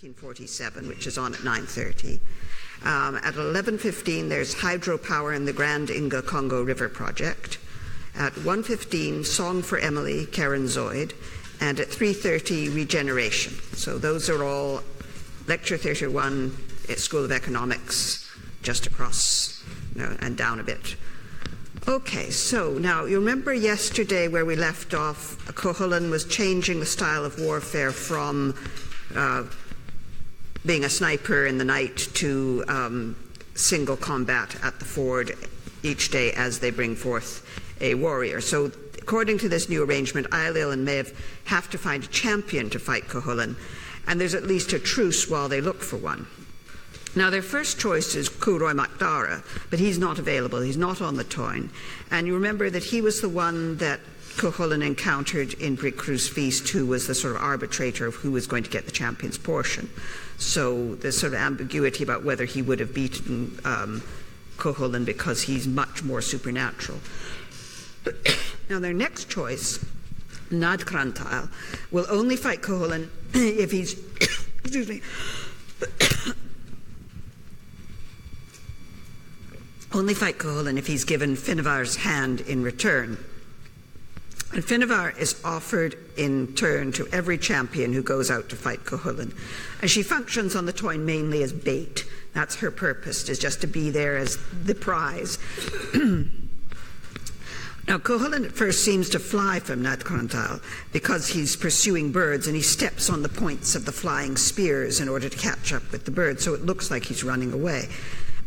1947, which is on at 9:30. At 11:15, there's hydropower in the Grand Inga Congo River project. At 1:15, Song for Emily, Karen Zoid. And at 3:30, regeneration. So those are all Lecture 31 at School of Economics, just across and down a bit. Okay, so now you remember yesterday where we left off, Cuchulainn was changing the style of warfare from being a sniper in the night to single combat at the ford each day as they bring forth a warrior. So according to this new arrangement, Ailill and Maeve have to find a champion to fight Cuchulainn, and there's at least a truce while they look for one. Now, their first choice is Cúroy MacDara, but he's not available. He's not on the Táin. And you remember that he was the one that Cuchulainn encountered in Bricrew's feast, who was the sort of arbitrator of who was going to get the champion's portion. So there's sort of ambiguity about whether he would have beaten Cuchulainn because he's much more supernatural. Now, their next choice, Nad Crantail, will only fight Cuchulainn if he's excuse me, only fight Cuchulainn if he's given Finnevar's hand in return. And Finnevar is offered in turn to every champion who goes out to fight Cuchulainn. And she functions on the Táin mainly as bait. That's her purpose, is just to be there as the prize. Now, Cuchulainn at first seems to fly from Nad Crantail because he's pursuing birds, and he steps on the points of the flying spears in order to catch up with the birds, so it looks like he's running away.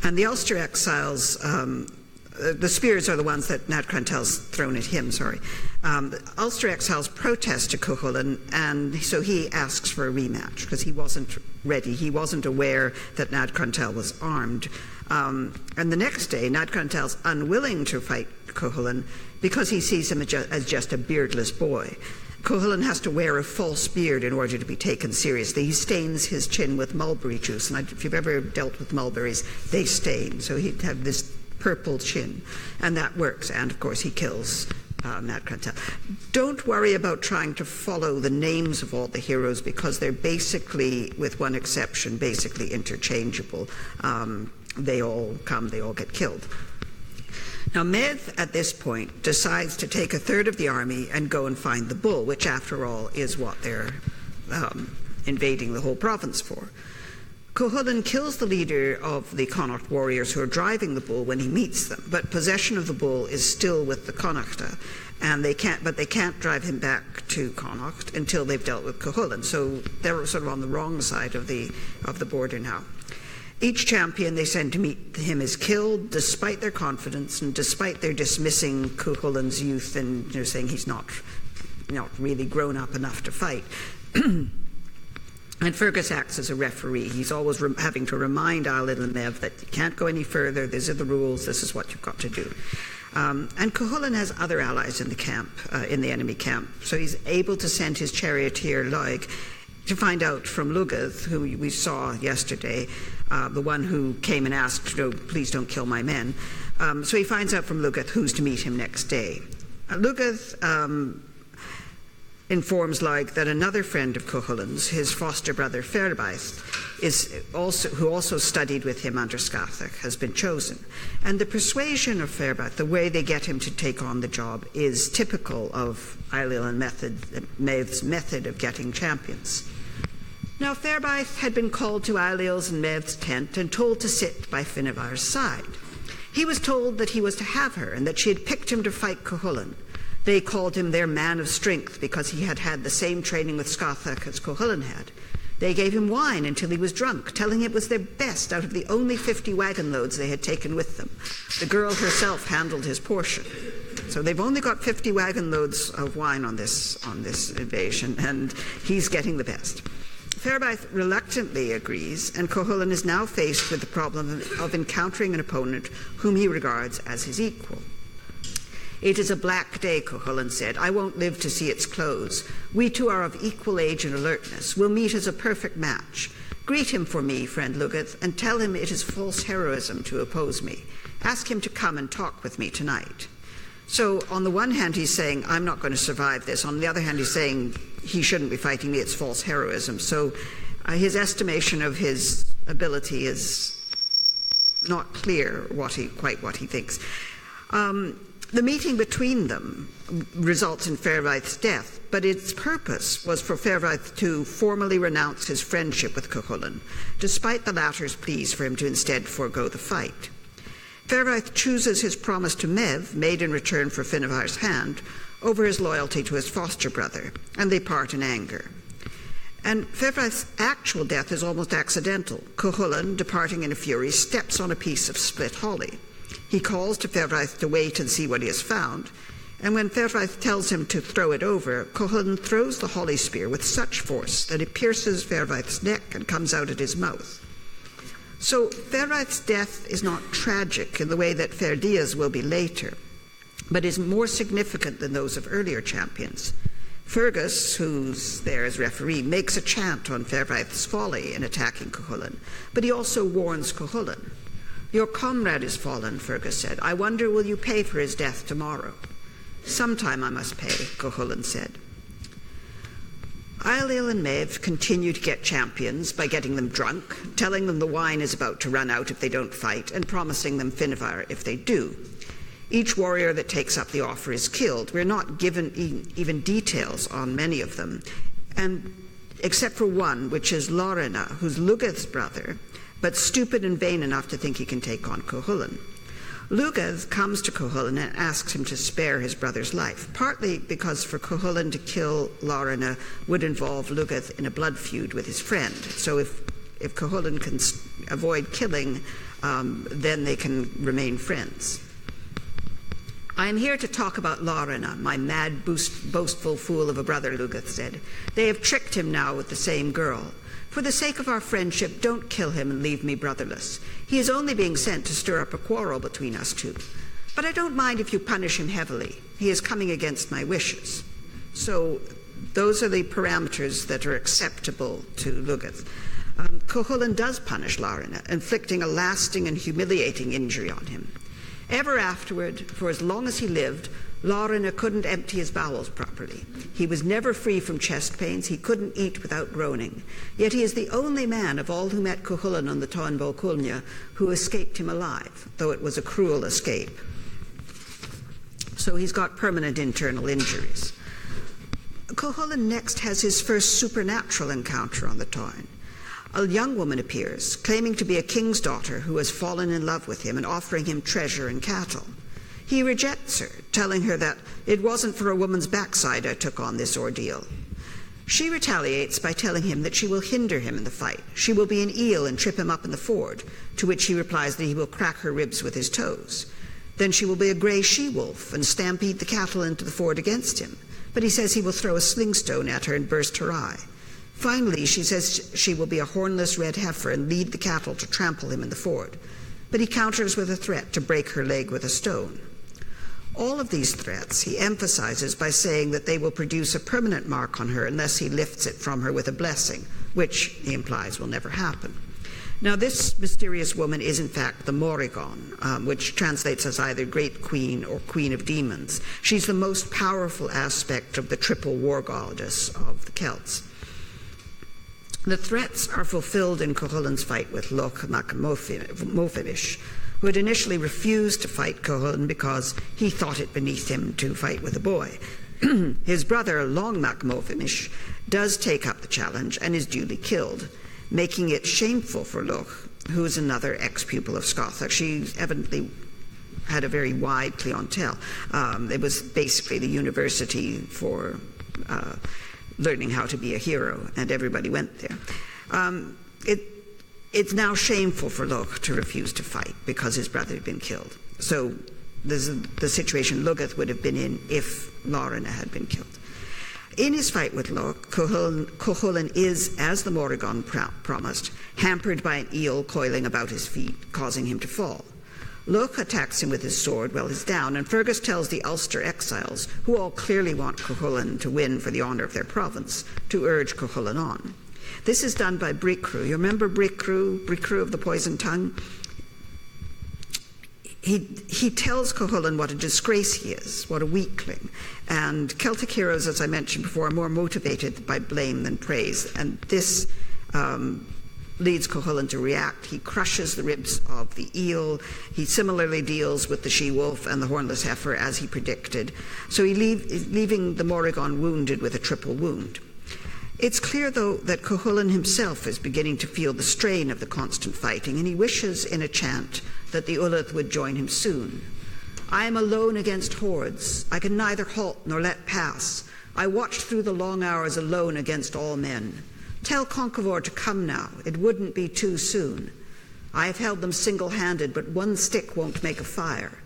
And the Ulster exiles, the spears are the ones that Nad Crantail's thrown at him, the Ulster exiles protest to Cuchulainn, and so he asks for a rematch because he wasn't ready. He wasn't aware that Nad Crantail was armed. And the next day, Nad Crantail's unwilling to fight Cuchulainn because he sees him as just a beardless boy. Cuchulainn has to wear a false beard in order to be taken seriously. He stains his chin with mulberry juice, and if you've ever dealt with mulberries, they stain, so he'd have this purple chin, and that works, and of course he kills Nad Crantail. Don't worry about trying to follow the names of all the heroes because they're basically, with one exception, basically interchangeable. They all come, they all get killed. Now, Maeve, at this point, decides to take a third of the army and go and find the bull, which, after all, is what they're invading the whole province for. Cuchulainn kills the leader of the Connacht warriors who are driving the bull when he meets them, but possession of the bull is still with the Connachta, and they can't drive him back to Connacht until they've dealt with Cuchulainn. So they're sort of on the wrong side of the border now. Each champion they send to meet him is killed, despite their confidence and despite their dismissing Cuchulainn's youth and saying he's not really grown up enough to fight. And Fergus acts as a referee. He's always having to remind Ailill and Maeve that you can't go any further, these are the rules, this is what you've got to do. And Cuchulainn has other allies in the camp, in the enemy camp, so he's able to send his charioteer Loig to find out from Lugath, who we saw yesterday, the one who came and asked, please don't kill my men. So he finds out from Lugath who's to meet him next day. Lugath informs Loig that another friend of Cuchulainn's, his foster brother Fer Diad, who also studied with him under Scathach, has been chosen. And the persuasion of Fer Diad, the way they get him to take on the job, is typical of Ailill and Maeve's method of getting champions. Now, Fer Diad had been called to Ailill's and Maeve's tent and told to sit by Finnevar's side. He was told that he was to have her and that she had picked him to fight Cuchulainn. They called him their man of strength because he had had the same training with Scathach as Cuchulainn had. They gave him wine until he was drunk, telling him it was their best out of the only 50 wagon loads they had taken with them. The girl herself handled his portion. So they've only got 50 wagon loads of wine on this invasion, and he's getting the best. Fer Diad reluctantly agrees, and Cuchulainn is now faced with the problem of encountering an opponent whom he regards as his equal. It is a black day, Cuchulainn said. I won't live to see its close. We two are of equal age and alertness. We'll meet as a perfect match. Greet him for me, friend Lugath, and tell him it is false heroism to oppose me. Ask him to come and talk with me tonight. So on the one hand, he's saying, I'm not going to survive this. On the other hand, he's saying, he shouldn't be fighting me, it's false heroism. So His estimation of his ability is not clear quite what he thinks. The meeting between them results in Ferraith's death, but its purpose was for Ferraith to formally renounce his friendship with Cuchulainn, despite the latter's pleas for him to instead forego the fight. Ferraith chooses his promise to Mev, made in return for Finnbhar's hand, over his loyalty to his foster brother, and they part in anger. And Ferraith's actual death is almost accidental. Cuchulainn, departing in a fury, steps on a piece of split holly. He calls to Ferraith to wait and see what he has found, and when Ferraith tells him to throw it over, Cuchulainn throws the holly spear with such force that it pierces Ferraith's neck and comes out at his mouth. So Ferraith's death is not tragic in the way that Fer Diad's will be later, but is more significant than those of earlier champions. Fergus, who's there as referee, makes a chant on Ferraith's folly in attacking Cuchulainn, but he also warns Cuchulainn. "Your comrade is fallen," Fergus said. "I wonder will you pay for his death tomorrow?" "Sometime I must pay," Cuchulainn said. Ailill and Mev continue to get champions by getting them drunk, telling them the wine is about to run out if they don't fight, and promising them Finnbhar if they do. Each warrior that takes up the offer is killed. We're not given even details on many of them, and except for one, which is Lorna, who's Lugath's brother, but stupid and vain enough to think he can take on Cuchulainn. Lugath comes to Cuchulainn and asks him to spare his brother's life, partly because for Cuchulainn to kill Lorna would involve Lugath in a blood feud with his friend. So if Cuchulainn can avoid killing, then they can remain friends. "I am here to talk about Lorna, my mad, boastful fool of a brother," Lugath said. "They have tricked him now with the same girl. For the sake of our friendship, don't kill him and leave me brotherless. He is only being sent to stir up a quarrel between us two. But I don't mind if you punish him heavily. He is coming against my wishes." So those are the parameters that are acceptable to Lugath. Cuchulainn does punish Lorna, inflicting a lasting and humiliating injury on him. Ever afterward, for as long as he lived, Lorna couldn't empty his bowels properly. He was never free from chest pains. He couldn't eat without groaning. Yet he is the only man of all who met Cuchulainn on the Táin Bó Cúailnge who escaped him alive, though it was a cruel escape. So he's got permanent internal injuries. Cuchulainn next has his first supernatural encounter on the Táin. A young woman appears, claiming to be a king's daughter who has fallen in love with him and offering him treasure and cattle. He rejects her, telling her that it wasn't for a woman's backside I took on this ordeal. She retaliates by telling him that she will hinder him in the fight. She will be an eel and trip him up in the ford, to which he replies that he will crack her ribs with his toes. Then she will be a grey she-wolf and stampede the cattle into the ford against him, but he says he will throw a sling stone at her and burst her eye. Finally, she says she will be a hornless red heifer and lead the cattle to trample him in the ford, but he counters with a threat to break her leg with a stone. All of these threats he emphasizes by saying that they will produce a permanent mark on her unless he lifts it from her with a blessing, which, he implies, will never happen. Now, this mysterious woman is in fact the Morrigan, which translates as either Great Queen or Queen of Demons. She's the most powerful aspect of the triple war goddess of the Celts. The threats are fulfilled in Cuchulainn's fight with Loch mac Mofidish, who had initially refused to fight Cuchulainn because he thought it beneath him to fight with a boy. His brother, Long mac Mofidish, does take up the challenge and is duly killed, making it shameful for Loch, who is another ex-pupil of Scotha. She evidently had a very wide clientele. It was basically the university for learning how to be a hero, and everybody went there. It's now shameful for Loch to refuse to fight because his brother had been killed. So this is the situation Lugath would have been in if Lorna had been killed. In his fight with Loch, Cuchulainn is, as the Morrigan promised, hampered by an eel coiling about his feet, causing him to fall. Loch attacks him with his sword while he's down, and Fergus tells the Ulster exiles, who all clearly want Cuchulainn to win for the honour of their province, to urge Cuchulainn on. This is done by Bricrew. You remember Bricrew of the Poisoned Tongue? He tells Cuchulainn what a disgrace he is, what a weakling. And Celtic heroes, as I mentioned before, are more motivated by blame than praise. And this leads Cuchulainn to react. He crushes the ribs of the eel. He similarly deals with the she-wolf and the hornless heifer as he predicted. So leaving the Morrigan wounded with a triple wound. It's clear, though, that Cuchulainn himself is beginning to feel the strain of the constant fighting, and he wishes in a chant that the Ulleth would join him soon. I am alone against hordes. I can neither halt nor let pass. I watched through the long hours alone against all men. Tell Conchobar to come now. It wouldn't be too soon. I have held them single-handed, but one stick won't make a fire.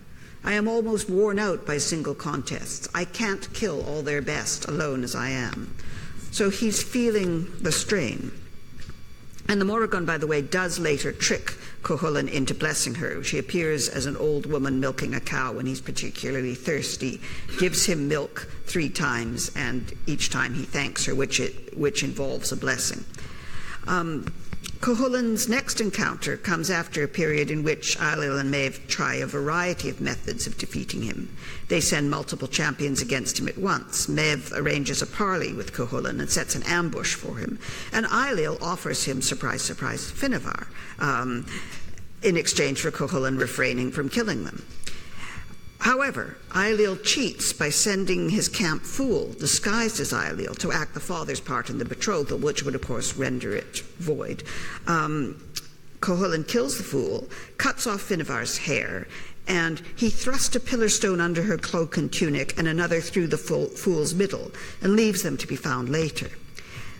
I am almost worn out by single contests. I can't kill all their best, alone as I am. So he's feeling the strain. And the Morrigan, by the way, does later trick Cuchulainn into blessing her. She appears as an old woman milking a cow when he's particularly thirsty, gives him milk 3 times, and each time he thanks her, which involves a blessing. Cuchulainn's next encounter comes after a period in which Ailill and Maeve try a variety of methods of defeating him. They send multiple champions against him at once. Maeve arranges a parley with Cuchulainn and sets an ambush for him. And Ailill offers him, surprise, surprise, Finnevar, in exchange for Cuchulainn refraining from killing them. However, Ailill cheats by sending his camp fool, disguised as Ailill, to act the father's part in the betrothal, which would, of course, render it void. Cuchulainn kills the fool, cuts off Finnevar's hair, and he thrusts a pillar stone under her cloak and tunic and another through the fool's middle, and leaves them to be found later.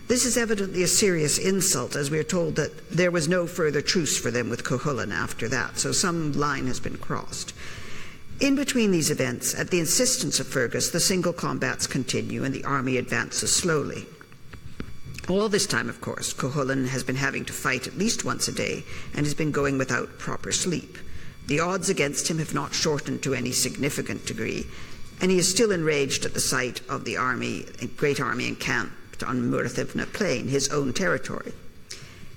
This is evidently a serious insult, as we are told that there was no further truce for them with Cuchulainn after that, so some line has been crossed. In between these events, at the insistence of Fergus, the single combats continue and the army advances slowly. All this time, of course, Cuchulainn has been having to fight at least once a day and has been going without proper sleep. The odds against him have not shortened to any significant degree, and he is still enraged at the sight of the great army encamped on Muirthivna Plain, his own territory.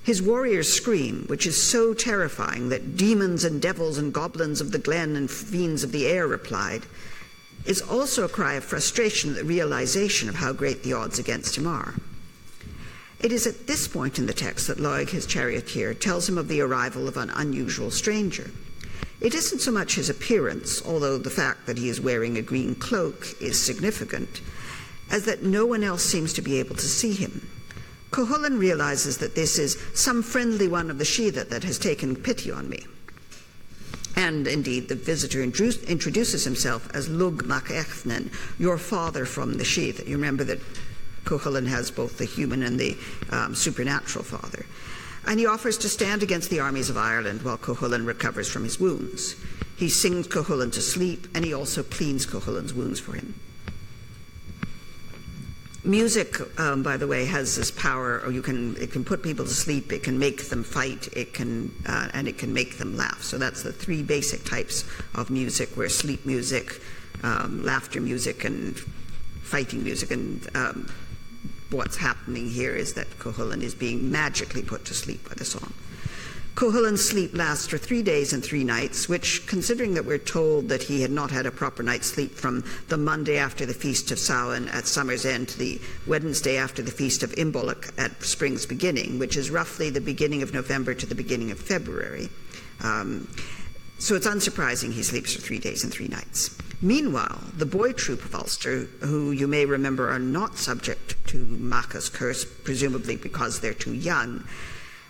His warriors scream, which is so terrifying that demons and devils and goblins of the glen and fiends of the air replied, is also a cry of frustration at the realization of how great the odds against him are. It is at this point in the text that Loig, his charioteer, tells him of the arrival of an unusual stranger. It isn't so much his appearance, although the fact that he is wearing a green cloak is significant, as that no one else seems to be able to see him. Cuchulainn realizes that this is some friendly one of the Sheatha that has taken pity on me. And indeed, the visitor introduces himself as Lug Mac Echnen, your father from the Sheatha. You remember that Cuchulainn has both the human and the supernatural father. And he offers to stand against the armies of Ireland while Cuchulainn recovers from his wounds. He sings Cuchulainn to sleep, and he also cleans Cuchulainn's wounds for him. Music, by the way, has this power, or it can put people to sleep, it can make them fight, and it can make them laugh. So that's the 3 basic types of music, where sleep music, laughter music, and fighting music. And what's happening here is that Cuchulainn is being magically put to sleep by the song. Cuchulainn's sleep lasts for 3 days and 3 nights, which, considering that we're told that he had not had a proper night's sleep from the Monday after the Feast of Samhain at summer's end to the Wednesday after the Feast of Imbolc at spring's beginning, which is roughly the beginning of November to the beginning of February. So it's unsurprising he sleeps for 3 days and 3 nights. Meanwhile, the boy troop of Ulster, who you may remember are not subject to Macha's curse, presumably because they're too young,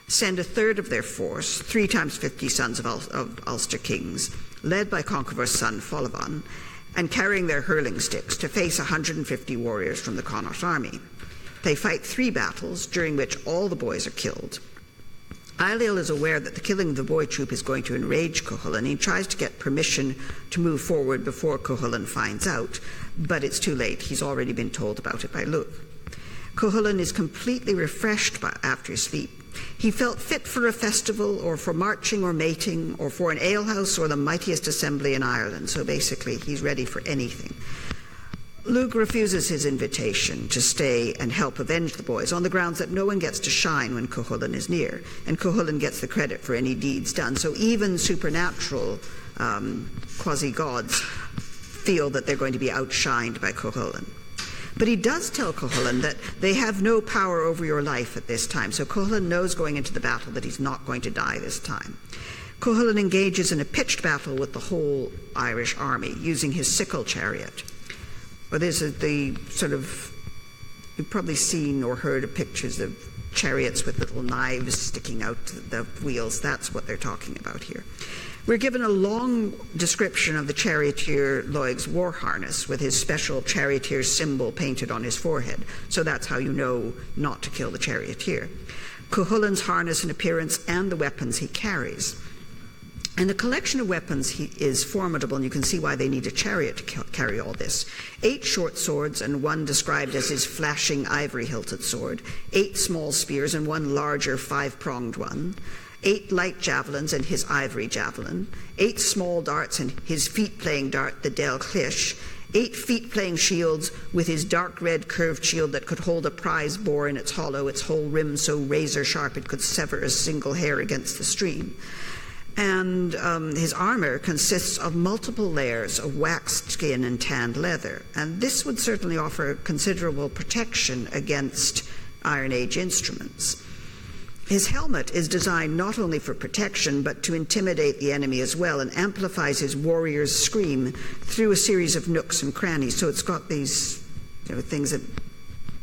send a third of their force, 3 times 50 sons of Ulster kings, led by Conchobar's son Follivan, and carrying their hurling sticks to face 150 warriors from the Connaught army. They fight 3 battles, during which all the boys are killed. Ailill is aware that the killing of the boy troop is going to enrage Cuchulainn. He tries to get permission to move forward before Cuchulainn finds out, but it's too late. He's already been told about it by Lug. Cuchulainn is completely refreshed after his sleep. He felt fit for a festival, or for marching or mating, or for an alehouse or the mightiest assembly in Ireland. So basically, he's ready for anything. Lug refuses his invitation to stay and help avenge the boys on the grounds that no one gets to shine when Cuchulainn is near, and Cuchulainn gets the credit for any deeds done. So even supernatural quasi-gods feel that they're going to be outshined by Cuchulainn. But he does tell Cuchulainn that they have no power over your life at this time. So Cuchulainn knows going into the battle that he's not going to die this time. Cuchulainn engages in a pitched battle with the whole Irish army using his sickle chariot. Well, this is the sort of, you've probably seen or heard of pictures of chariots with little knives sticking out the wheels. That's what they're talking about here. We're given a long description of the charioteer Loig's war harness with his special charioteer symbol painted on his forehead. So that's how you know not to kill the charioteer. Cuchulainn's harness and appearance and the weapons he carries. And the collection of weapons is formidable, and you can see why they need a chariot to carry all this. 8 short swords, and one described as his flashing ivory-hilted sword. 8 small spears, and one larger 5-pronged one. 8 light javelins, and his ivory javelin. 8 small darts, and his feet-playing dart, the del clish. 8 feet-playing shields, with his dark red curved shield that could hold a prize boar in its hollow, its whole rim so razor-sharp it could sever a single hair against the stream. And his armor consists of multiple layers of waxed skin and tanned leather. And this would certainly offer considerable protection against Iron Age instruments. His helmet is designed not only for protection, but to intimidate the enemy as well, and amplifies his warrior's scream through a series of nooks and crannies. So it's got these things that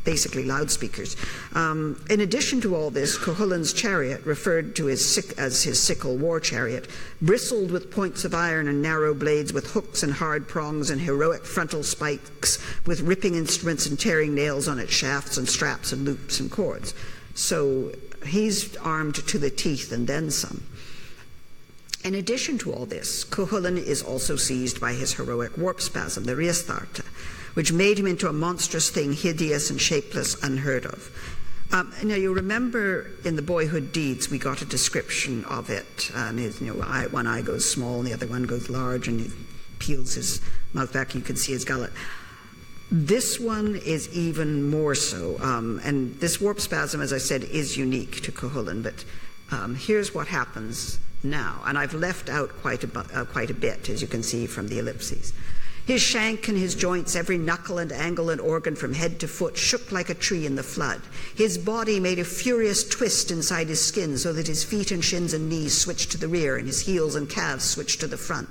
basically loudspeakers. In addition to all this, Cuchulainn's chariot, referred to as his sickle war chariot, bristled with points of iron and narrow blades with hooks and hard prongs and heroic frontal spikes with ripping instruments and tearing nails on its shafts and straps and loops and cords. So he's armed to the teeth and then some. In addition to all this, Cuchulainn is also seized by his heroic warp spasm, the riastarta, which made him into a monstrous thing, hideous and shapeless, unheard of. Now, you remember in the Boyhood Deeds, we got a description of it. And his, one eye goes small and the other one goes large, and he peels his mouth back, and you can see his gullet. This one is even more so. And this warp spasm, as I said, is unique to Cuchulainn. But here's what happens now. And I've left out quite a bit, as you can see from the ellipses. His shank and his joints, every knuckle and angle and organ from head to foot, shook like a tree in the flood. His body made a furious twist inside his skin, so that his feet and shins and knees switched to the rear, and his heels and calves switched to the front.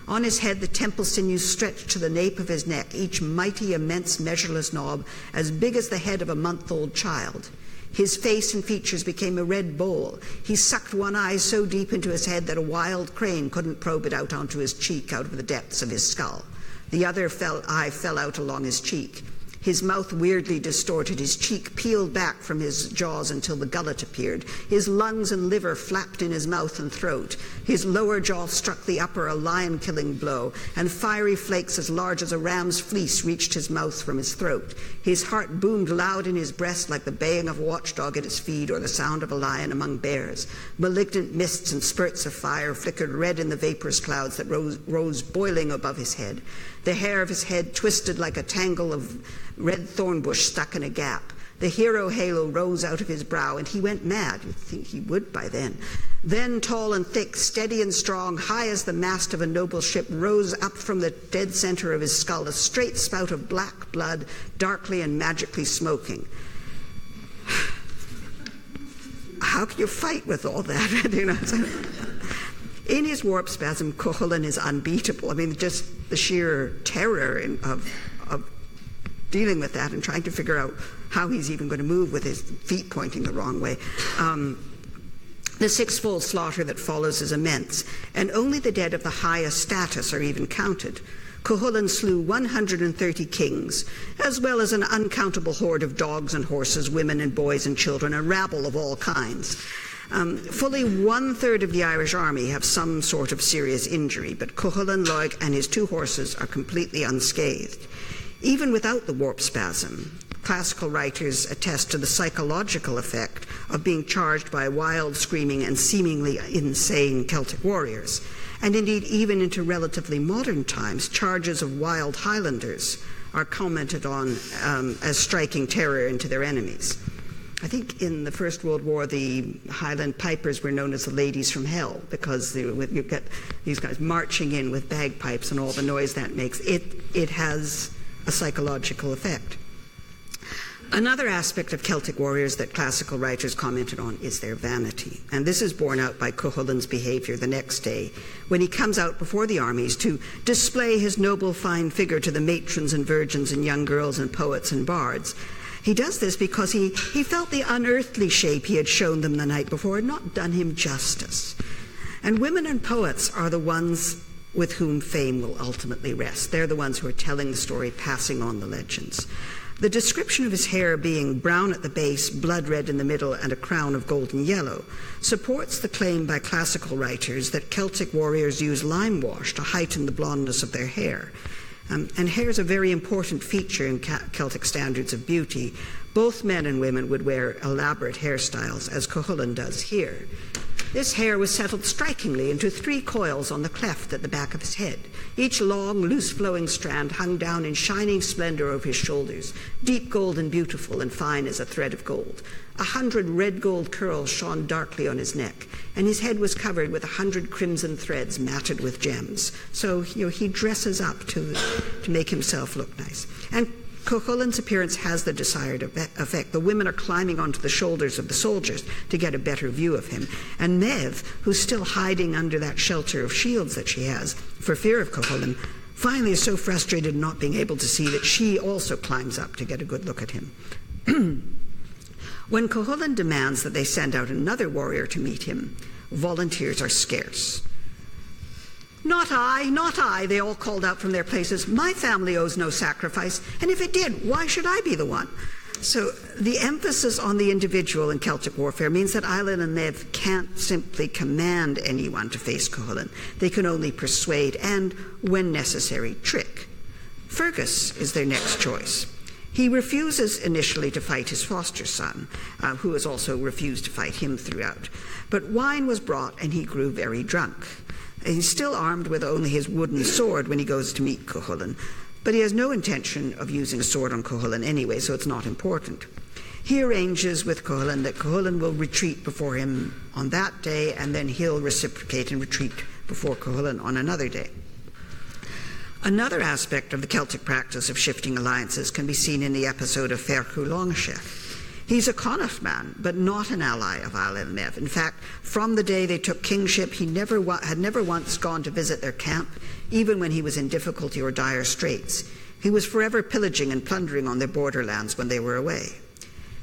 On his head, the temple sinews stretched to the nape of his neck, each mighty, immense, measureless knob, as big as the head of a month-old child. His face and features became a red bowl. He sucked one eye so deep into his head that a wild crane couldn't probe it out onto his cheek out of the depths of his skull. The other eye fell out along his cheek. His mouth weirdly distorted. His cheek peeled back from his jaws until the gullet appeared. His lungs and liver flapped in his mouth and throat. His lower jaw struck the upper, a lion-killing blow, and fiery flakes as large as a ram's fleece reached his mouth from his throat. His heart boomed loud in his breast like the baying of a watchdog at its feed or the sound of a lion among bears. Malignant mists and spurts of fire flickered red in the vaporous clouds that rose boiling above his head. The hair of his head twisted like a tangle of red thorn bush stuck in a gap. The hero halo rose out of his brow, and he went mad. You'd think he would by then. Then, tall and thick, steady and strong, high as the mast of a noble ship, rose up from the dead center of his skull a straight spout of black blood, darkly and magically smoking. How can you fight with all that? In his warp spasm, Cuchulainn is unbeatable. I mean, just the sheer terror of dealing with that and trying to figure out how he's even going to move with his feet pointing the wrong way. The sixfold slaughter that follows is immense, and only the dead of the highest status are even counted. Cuchulainn slew 130 kings, as well as an uncountable horde of dogs and horses, women and boys and children, a rabble of all kinds. Fully 1/3 of the Irish army have some sort of serious injury, but Cuchulainn, Loig, and his 2 horses are completely unscathed. Even without the warp spasm, classical writers attest to the psychological effect of being charged by wild, screaming, and seemingly insane Celtic warriors. And indeed, even into relatively modern times, charges of wild Highlanders are commented on as striking terror into their enemies. I think in the First World War, the Highland pipers were known as the ladies from hell, because you get these guys marching in with bagpipes and all the noise that makes. It has a psychological effect. Another aspect of Celtic warriors that classical writers commented on is their vanity. And this is borne out by Cuchulainn's behaviour the next day, when he comes out before the armies to display his noble, fine figure to the matrons and virgins and young girls and poets and bards. He does this because he felt the unearthly shape he had shown them the night before had not done him justice. And women and poets are the ones with whom fame will ultimately rest. They're the ones who are telling the story, passing on the legends. The description of his hair being brown at the base, blood red in the middle, and a crown of golden yellow supports the claim by classical writers that Celtic warriors use lime wash to heighten the blondness of their hair. And hair is a very important feature in Celtic standards of beauty. Both men and women would wear elaborate hairstyles, as Cuchulainn does here. This hair was settled strikingly into 3 coils on the cleft at the back of his head. Each long, loose-flowing strand hung down in shining splendor over his shoulders, deep gold and beautiful and fine as a thread of gold. 100 red gold curls shone darkly on his neck, and his head was covered with 100 crimson threads matted with gems. So, he dresses up to make himself look nice. And Cuchulainn's appearance has the desired effect. The women are climbing onto the shoulders of the soldiers to get a better view of him. And Maeve, who's still hiding under that shelter of shields that she has for fear of Cuchulainn, finally is so frustrated not being able to see that she also climbs up to get a good look at him. When Cuchulainn demands that they send out another warrior to meet him, volunteers are scarce. Not I, they all called out from their places. My family owes no sacrifice, and if it did, why should I be the one? So the emphasis on the individual in Celtic warfare means that Eilean and Maeve can't simply command anyone to face Cuchulainn. They can only persuade and, when necessary, trick. Fergus is their next choice. He refuses initially to fight his foster son, who has also refused to fight him throughout. But wine was brought, and he grew very drunk. He's still armed with only his wooden sword when he goes to meet Cuchulainn, but he has no intention of using a sword on Cuchulainn anyway, so it's not important. He arranges with Cuchulainn that Cuchulainn will retreat before him on that day, and then he'll reciprocate and retreat before Cuchulainn on another day. Another aspect of the Celtic practice of shifting alliances can be seen in the episode of Fer Diad. He's a Connacht man, but not an ally of Eilean and Maeve. In fact, from the day they took kingship, he had never once gone to visit their camp, even when he was in difficulty or dire straits. He was forever pillaging and plundering on their borderlands when they were away.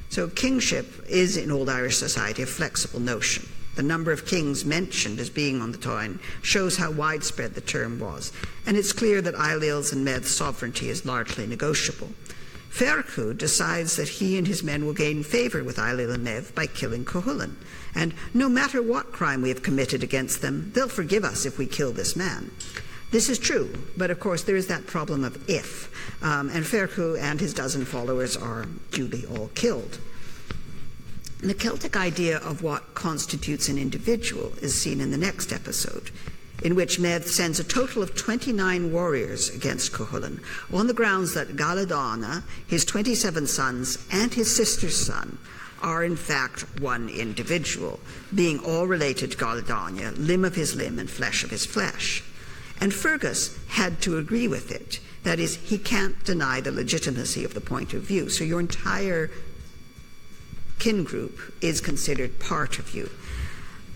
So kingship is, in Old Irish society, a flexible notion. The number of kings mentioned as being on the Tain shows how widespread the term was, and it's clear that Eilean's and Maeve's sovereignty is largely negotiable. Ferchu decides that he and his men will gain favour with Eilean and Maeve by killing Cuchulainn, and no matter what crime we have committed against them, they'll forgive us if we kill this man. This is true, but of course there is that problem of if, and Ferchu and his dozen followers are duly all killed. The Celtic idea of what constitutes an individual is seen in the next episode, in which Maeve sends a total of 29 warriors against Cuchulainn on the grounds that Galadana, his 27 sons, and his sister's son are in fact one individual, being all related to Galadana, limb of his limb and flesh of his flesh. And Fergus had to agree with it. That is, he can't deny the legitimacy of the point of view. So your entire kin group is considered part of you.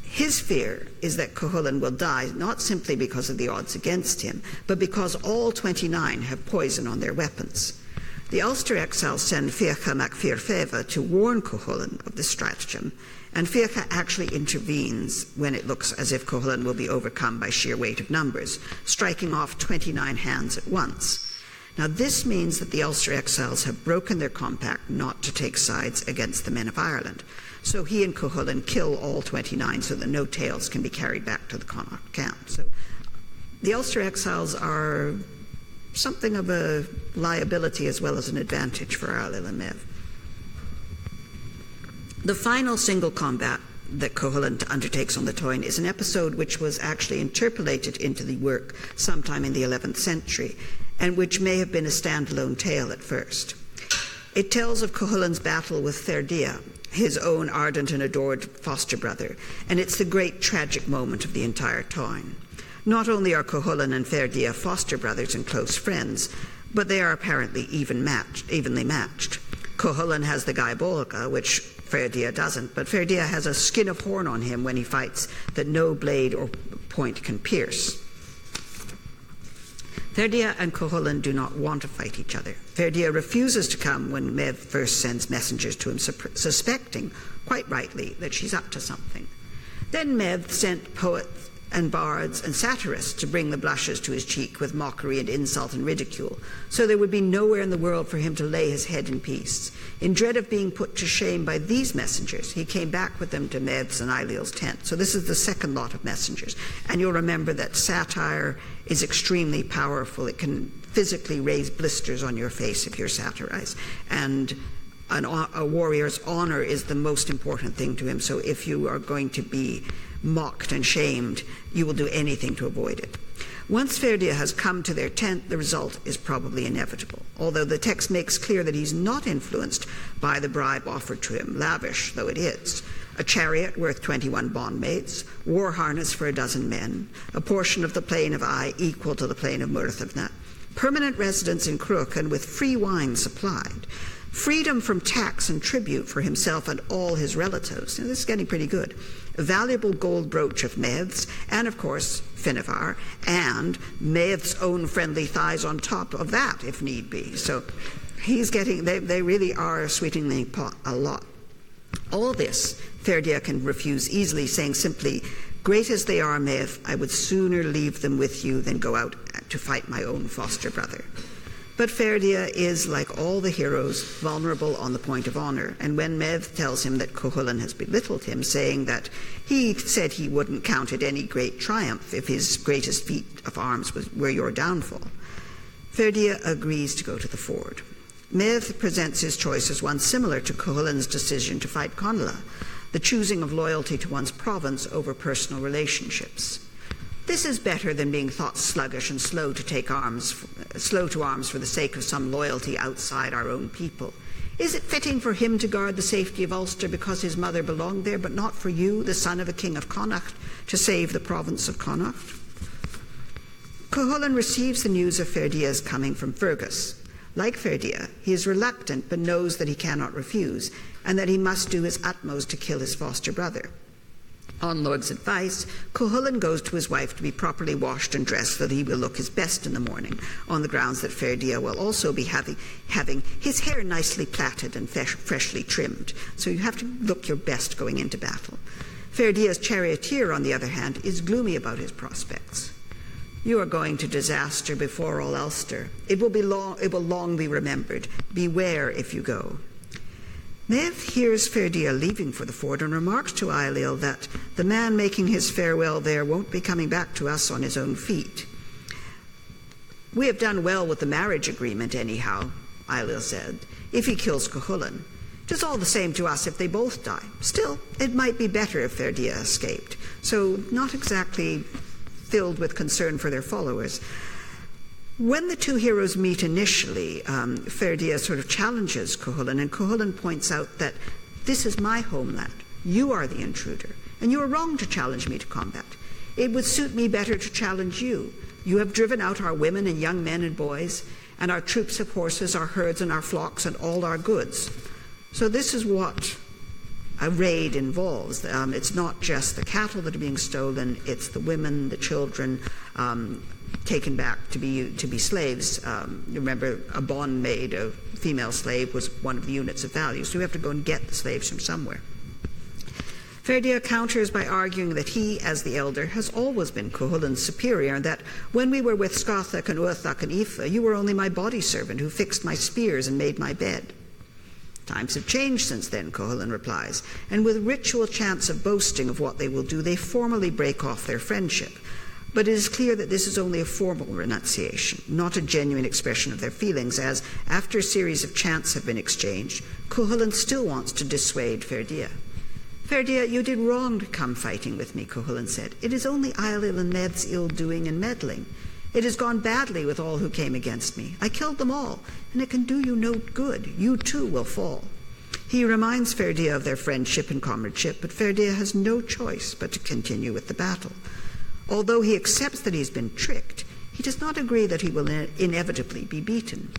His fear is that Cuchulainn will die not simply because of the odds against him, but because all 29 have poison on their weapons. The Ulster exiles send Fiacha mac Fiarfeva to warn Cuchulainn of this stratagem, and Fiacha actually intervenes when it looks as if Cuchulainn will be overcome by sheer weight of numbers, striking off 29 hands at once. Now this means that the Ulster exiles have broken their compact not to take sides against the men of Ireland. So he and Cuchulainn kill all 29 so that no tales can be carried back to the Connacht camp. So the Ulster exiles are something of a liability as well as an advantage for Eilean and Maeve. The final single combat that Cuchulainn undertakes on the Tain is an episode which was actually interpolated into the work sometime in the 11th century, and which may have been a standalone tale at first. It tells of Cuchulainn's battle with Fer Diad, his own ardent and adored foster brother, and it's the great tragic moment of the entire Tain. Not only are Cuchulainn and Fer Diad foster brothers and close friends, but they are apparently evenly matched. Cuchulainn has the gaibolga, which Fer Diad doesn't, but Fer Diad has a skin of horn on him when he fights that no blade or point can pierce. Fer Diad and Cuchulainn do not want to fight each other. Fer Diad refuses to come when Medb first sends messengers to him, suspecting, quite rightly, that she's up to something. Then Medb sent poets and bards and satirists to bring the blushes to his cheek with mockery and insult and ridicule, so there would be nowhere in the world for him to lay his head in peace. In dread of being put to shame by these messengers, he came back with them to Medb's and Ailill's tent. So this is the second lot of messengers. And you'll remember that satire is extremely powerful. It can physically raise blisters on your face if you're satirized. And a warrior's honor is the most important thing to him. So if you are going to be mocked and shamed, you will do anything to avoid it. Once Fer Diad has come to their tent, the result is probably inevitable, although the text makes clear that he's not influenced by the bribe offered to him, lavish though it is. A chariot worth 21 bondmaids, war harness for 12 men, a portion of the plain of Ai equal to the plain of Murthafna, permanent residence in Cuchulainn with free wine supplied, freedom from tax and tribute for himself and all his relatives. Now, this is getting pretty good. A valuable gold brooch of Medb's, and of course Finnevar, and Medb's own friendly thighs on top of that, if need be. So he's getting, they really are sweetening the pot a lot. All this Fer Diad can refuse easily, saying simply, "Great as they are, Medb, I would sooner leave them with you than go out to fight my own foster brother." But Fer Diad is, like all the heroes, vulnerable on the point of honour, and when Medb tells him that Cuchulainn has belittled him, saying that he said he wouldn't count it any great triumph if his greatest feat of arms were your downfall, Fer Diad agrees to go to the ford. Medb presents his choice as one similar to Cuchulainn's decision to fight Conla, the choosing of loyalty to one's province over personal relationships. This is better than being thought sluggish and slow to arms for the sake of some loyalty outside our own people. Is it fitting for him to guard the safety of Ulster because his mother belonged there, but not for you, the son of a king of Connacht, to save the province of Connacht? Cuchulainn receives the news of Fer Diad's coming from Fergus. Like Fer Diad, he is reluctant but knows that he cannot refuse, and that he must do his utmost to kill his foster brother. On Lord's advice, Cuchulainn goes to his wife to be properly washed and dressed so that he will look his best in the morning, on the grounds that Fer Diad will also be having his hair nicely plaited and freshly trimmed. So you have to look your best going into battle. Fer Diad's charioteer, on the other hand, is gloomy about his prospects. "You are going to disaster before all Ulster. It will long be remembered. Beware if you go." Medb hears Fer Diad leaving for the ford and remarks to Ailill that the man making his farewell there won't be coming back to us on his own feet. "We have done well with the marriage agreement anyhow," Ailill said, "if he kills Cuchulainn. It is all the same to us if they both die. Still, it might be better if Fer Diad escaped." So not exactly filled with concern for their followers. When the two heroes meet initially, Fer Diad sort of challenges Cuchulainn, and Cuchulainn points out that this is my homeland. You are the intruder, and you are wrong to challenge me to combat. It would suit me better to challenge you. You have driven out our women and young men and boys, and our troops of horses, our herds and our flocks, and all our goods. So this is what a raid involves. It's not just the cattle that are being stolen, it's the women, the children, taken back to be slaves. Remember, a bondmaid, a female slave, was one of the units of value, so we have to go and get the slaves from somewhere. Fer Diad counters by arguing that he, as the elder, has always been Cuchulainn's superior, and that when we were with Scothach and Uathach and Aoife, you were only my body servant who fixed my spears and made my bed. Times have changed since then, Cuchulainn replies, and with ritual chants of boasting of what they will do, they formally break off their friendship. But it is clear that this is only a formal renunciation, not a genuine expression of their feelings, as, after a series of chants have been exchanged, Cuchulainn still wants to dissuade Fer Diad. "Fer Diad, you did wrong to come fighting with me," Cuchulainn said. "It is only Ailill and Medb's ill-doing and meddling. It has gone badly with all who came against me. I killed them all, and it can do you no good. You too will fall." He reminds Fer Diad of their friendship and comradeship, but Fer Diad has no choice but to continue with the battle. Although he accepts that he's been tricked, he does not agree that he will inevitably be beaten.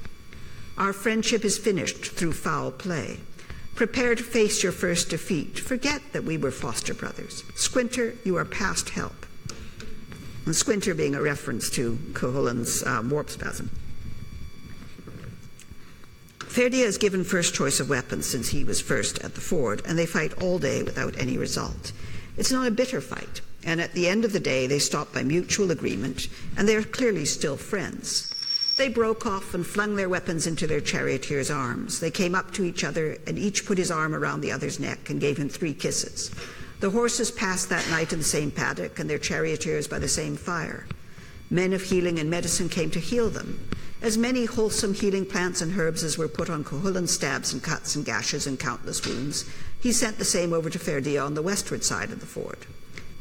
Our friendship is finished through foul play. Prepare to face your first defeat. Forget that we were foster brothers. Squinter, you are past help. And Squinter being a reference to Cuchulainn's warp spasm. Fer Diad is given first choice of weapons since he was first at the ford, and they fight all day without any result. It's not a bitter fight, and at the end of the day they stop by mutual agreement, and they are clearly still friends. They broke off and flung their weapons into their charioteers' arms. They came up to each other, and each put his arm around the other's neck and gave him 3 kisses. The horses passed that night in the same paddock, and their charioteers by the same fire. Men of healing and medicine came to heal them. As many wholesome healing plants and herbs as were put on Cuchulainn's stabs and cuts and gashes and countless wounds, he sent the same over to Fer Diad on the westward side of the ford.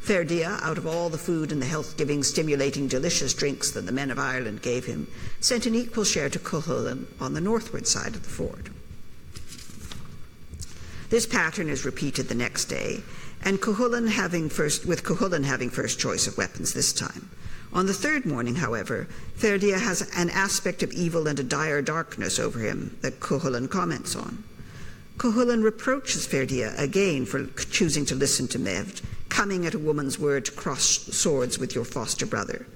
Fer Diad, out of all the food and the health-giving, stimulating, delicious drinks that the men of Ireland gave him, sent an equal share to Cuchulainn on the northward side of the ford. This pattern is repeated the next day, and Cuchulainn having first choice of weapons this time. On the third morning, however, Fer Diad has an aspect of evil and a dire darkness over him that Cuchulainn comments on. Cuchulainn reproaches Fer Diad again for choosing to listen to Mevd, coming at a woman's word to cross swords with your foster brother.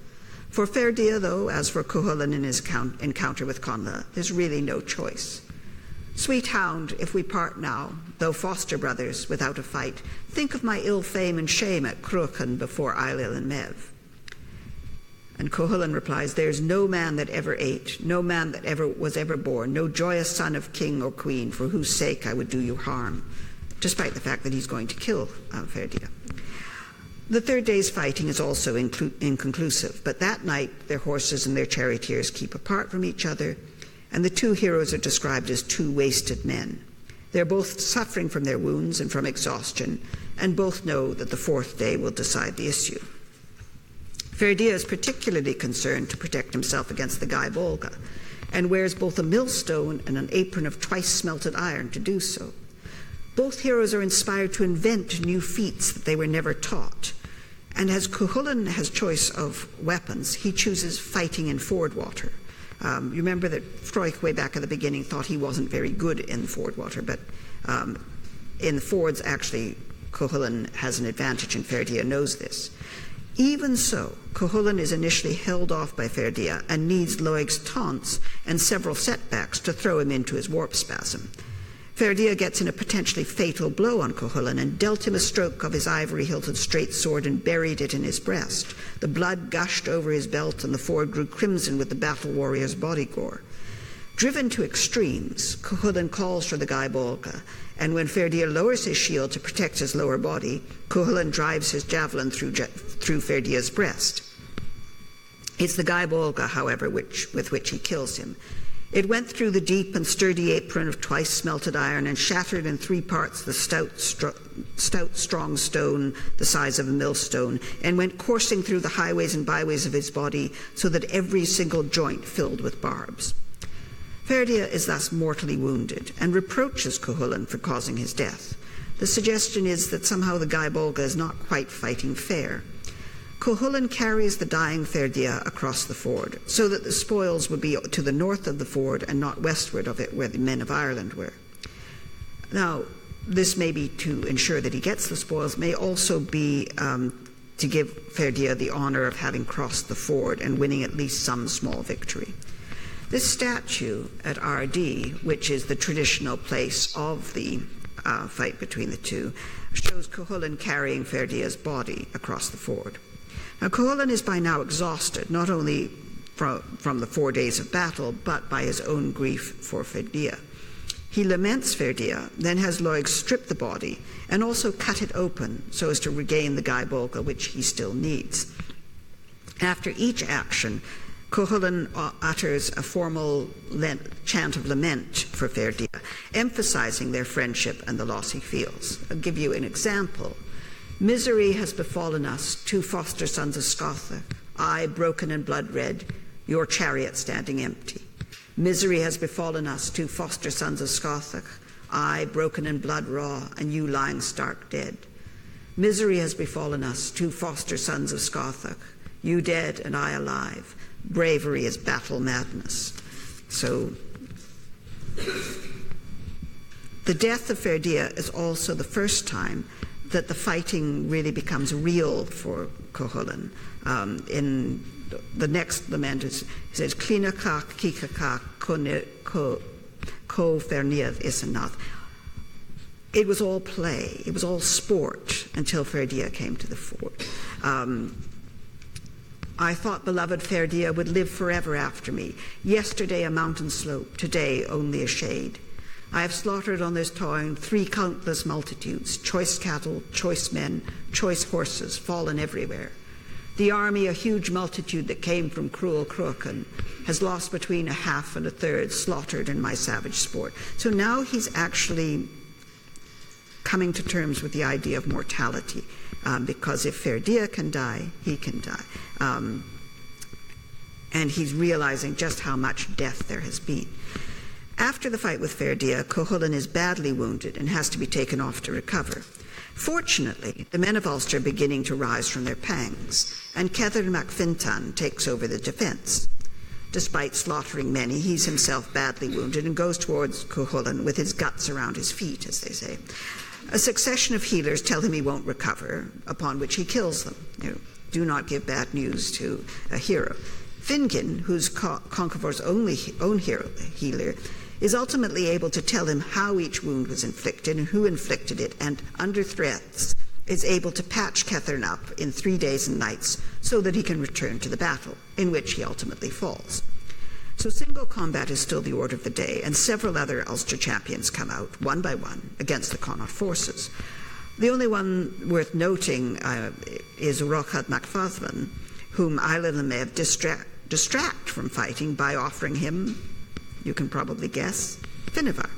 For Fer Diad, though, as for Cuchulainn in his encounter with Conla, there's really no choice. Sweet hound, if we part now, though foster brothers, without a fight, think of my ill fame and shame at Cuchulainn before Ailill and Mev. And Cuchulainn replies, there's no man that ever ate, no man that was ever born, no joyous son of king or queen, for whose sake I would do you harm, despite the fact that he's going to kill Fer Diad. The third day's fighting is also inconclusive, but that night their horses and their charioteers keep apart from each other, and the 2 heroes are described as 2 wasted men. They're both suffering from their wounds and from exhaustion, and both know that the 4th day will decide the issue. Fer Diad is particularly concerned to protect himself against the Guy Bolga, and wears both a millstone and an apron of twice smelted iron to do so. Both heroes are inspired to invent new feats that they were never taught, and as Cuchulainn has choice of weapons, he chooses fighting in ford water. You remember that Freud, way back at the beginning, thought he wasn't very good in ford water, but in fords, actually, Cuchulainn has an advantage, and Fer Diad knows this. Even so, Cuchulainn is initially held off by Fer Diad and needs Loig's taunts and several setbacks to throw him into his warp spasm. Fer Diad gets in a potentially fatal blow on Cuchulainn and dealt him a stroke of his ivory-hilted straight sword and buried it in his breast. The blood gushed over his belt, and the ford grew crimson with the battle warrior's body gore. Driven to extremes, Cuchulainn calls for the Guy Bolga, and when Fer Diad lowers his shield to protect his lower body, Cuchulainn drives his javelin through Fer Diad's breast. It's the Guy Bolga, however, with which he kills him. It went through the deep and sturdy apron of twice smelted iron and shattered in 3 parts the stout, strong stone the size of a millstone, and went coursing through the highways and byways of his body so that every single joint filled with barbs. Fer Diad is thus mortally wounded and reproaches Cuchulainn for causing his death. The suggestion is that somehow the Guy Bolga is not quite fighting fair. Cuchulainn carries the dying Fer Diad across the ford, so that the spoils would be to the north of the ford and not westward of it, where the men of Ireland were. Now, this may be to ensure that he gets the spoils, may also be to give Fer Diad the honour of having crossed the ford and winning at least some small victory. This statue at Ardee, which is the traditional place of the fight between the two, shows Cuchulainn carrying Fer Diad's body across the ford. Now, Cuchulainn is by now exhausted, not only from the 4 days of battle, but by his own grief for Fer Diad. He laments Fer Diad, then has Loig strip the body and also cut it open so as to regain the Guy Bolga, which he still needs. After each action, Cuchulainn utters a formal chant of lament for Fer Diad, emphasizing their friendship and the loss he feels. I'll give you an example. Misery has befallen us, 2 foster sons of Scotha, I broken and blood red, your chariot standing empty. Misery has befallen us, 2 foster sons of Scotha, I broken and blood raw, and you lying stark dead. Misery has befallen us, 2 foster sons of Scotha, you dead and I alive. Bravery is battle madness. So The death of Fer Diad is also the first time that the fighting really becomes real for Cuchulainn. In the next lament, it says, Clínachach Kikachach Co Fer Diad Isanath. It was all play, it was all sport until Fer Diad came to the fore. I thought beloved Fer Diad would live forever after me. Yesterday a mountain slope, today only a shade. I have slaughtered on this Tain 3 countless multitudes, choice cattle, choice men, choice horses, fallen everywhere. The army, a huge multitude that came from cruel Cuchulainn, has lost between a half and a third, slaughtered in my savage sport. So now he's actually coming to terms with the idea of mortality, because if Fer Diad can die, he can die. And he's realizing just how much death there has been. After the fight with Fer Diad, Cuchulainn is badly wounded and has to be taken off to recover. Fortunately, the men of Ulster are beginning to rise from their pangs, and Cethard mac Fintan takes over the defence. Despite slaughtering many, he's himself badly wounded and goes towards Cuchulainn with his guts around his feet, as they say. A succession of healers tell him he won't recover, upon which he kills them. Do not give bad news to a hero. Finnegan, who's Conchovor's own healer, is ultimately able to tell him how each wound was inflicted and who inflicted it, and under threats is able to patch Cethern up in 3 days and nights so that he can return to the battle, in which he ultimately falls. So single combat is still the order of the day, and several other Ulster champions come out, one by one, against the Connaught forces. The only one worth noting is Rochad mac Fadhlan, whom Eilean le Maibh distract from fighting by offering him, you can probably guess, Finnevar.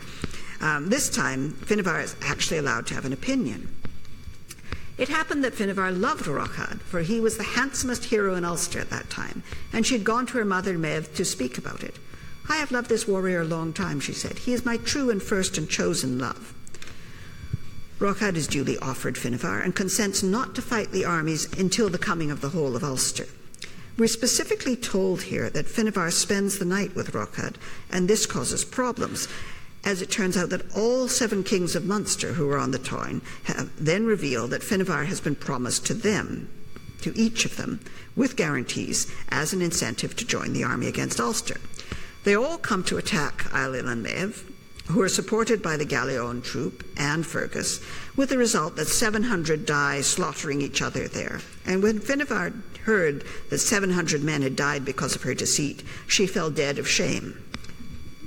This time, Finnevar is actually allowed to have an opinion. It happened that Finnevar loved Rochad, for he was the handsomest hero in Ulster at that time, and she had gone to her mother Maibh to speak about it. I have loved this warrior a long time, she said. He is my true and first and chosen love. Rochad is duly offered Finnevar and consents not to fight the armies until the coming of the whole of Ulster. We're specifically told here that Finnevar spends the night with Rochad, and this causes problems, as it turns out that all 7 kings of Munster who were on the Táin have then revealed that Finnevar has been promised to them, to each of them, with guarantees as an incentive to join the army against Ulster. They all come to attack Eilean le Maibh, who are supported by the Gallioan troop and Fergus, with the result that 700 die slaughtering each other there. And when Finnevar heard that 700 men had died because of her deceit, she fell dead of shame.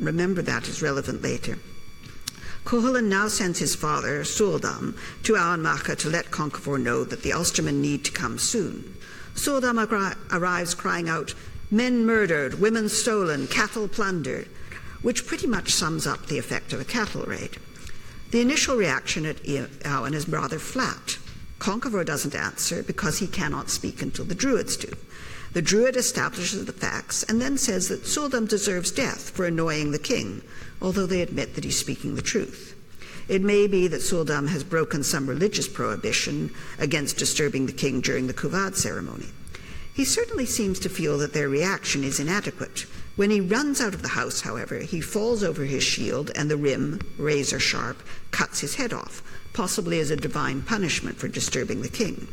Remember that is relevant later. Cuchulainn now sends his father, Sualdam, to Auanmacha to let Conchofor know that the Ulstermen need to come soon. Sualdam arrives crying out, "Men murdered, women stolen, cattle plundered," which pretty much sums up the effect of a cattle raid. The initial reaction at Auan is rather flat. Conchofor doesn't answer because he cannot speak until the Druids do. The Druid establishes the facts and then says that Sualdam deserves death for annoying the king, although they admit that he's speaking the truth. It may be that Sualdam has broken some religious prohibition against disturbing the king during the Cuvad ceremony. He certainly seems to feel that their reaction is inadequate. When he runs out of the house, however, he falls over his shield and the rim, razor sharp, cuts his head off, possibly as a divine punishment for disturbing the king.